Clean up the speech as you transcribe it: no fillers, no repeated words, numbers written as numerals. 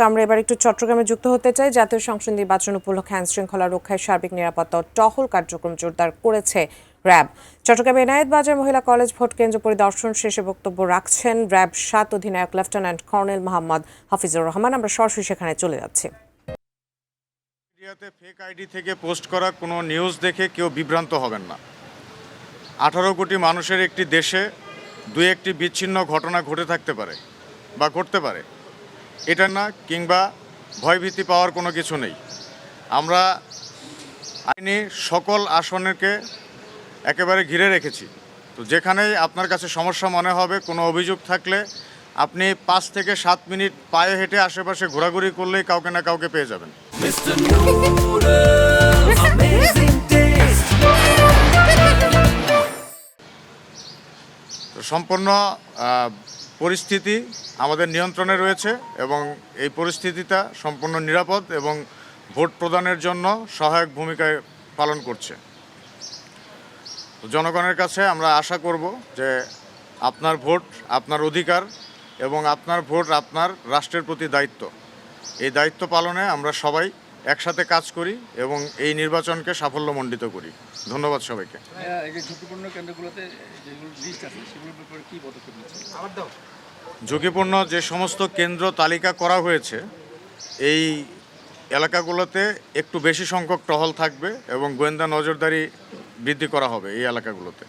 আমরা এবার একটু চট্টগ্রামে যুক্ত হতে চাই। জাতীয় সংসদ নির্বাচন উপলক্ষে আইনশৃঙ্খলা রক্ষায় সার্বিক নিরাপত্তা ও টহল কার্যক্রম জোরদার করেছে র্যাব। চট্টগ্রামে এনায়েত বাজার মহিলা কলেজ ভোট কেন্দ্র পরিদর্শন শেষে বক্তব্য রাখছেন র্যাব ৭ অধিনায়ক লেফটেন্যান্ট কর্নেল মোহাম্মদ হাফিজুর রহমান। আমরা সরাসরি সেখানে চলে যাচ্ছি। মিডিয়াতে ফেক আইডি থেকে পোস্ট করা কোনো নিউজ দেখে কেউ বিভ্রান্ত হবেন না। 18 কোটি মানুষের একটি দেশে দুই একটি বিচ্ছিন্ন ঘটনা ঘটে থাকতে পারে বা ঘটতে পারে, এটা না, কিংবা ভয়ভীতি পাওয়ার কোনো কিছু নেই। আমরা আইনি সকল আসনকে একেবারে ঘিরে রেখেছি। তো যেখানেই আপনার কাছে সমস্যা মনে হবে, কোনো অভিযোগ থাকলে আপনি 5 থেকে 7 মিনিট পায়ে হেঁটে আশেপাশে ঘোরাঘুরি করলেই কাউকে না কাউকে পেয়ে যাবেন। তো সম্পূর্ণ পরিস্থিতি আমাদের নিয়ন্ত্রণে রয়েছে এবং এই পরিস্থিতিটা সম্পূর্ণ নিরাপদ এবং ভোট প্রদানের জন্য সহায়ক ভূমিকায় পালন করছে। জনগণের কাছে আমরা আশা করব যে আপনার ভোট আপনার অধিকার এবং আপনার ভোট আপনার রাষ্ট্রের প্রতি দায়িত্ব। এই দায়িত্ব পালনে আমরা সবাই একসাথে কাজ করি এবং এই নির্বাচনকে সাফল্যমণ্ডিত করি। ধন্যবাদ সবাইকে। ঝুঁকিপূর্ণ যে সমস্ত কেন্দ্র তালিকা করা হয়েছে, এই এলাকাগুলোতে একটু বেশি সংখ্যক টহল থাকবে এবং গোয়েন্দা নজরদারি বৃদ্ধি করা হবে এই এলাকাগুলোতে।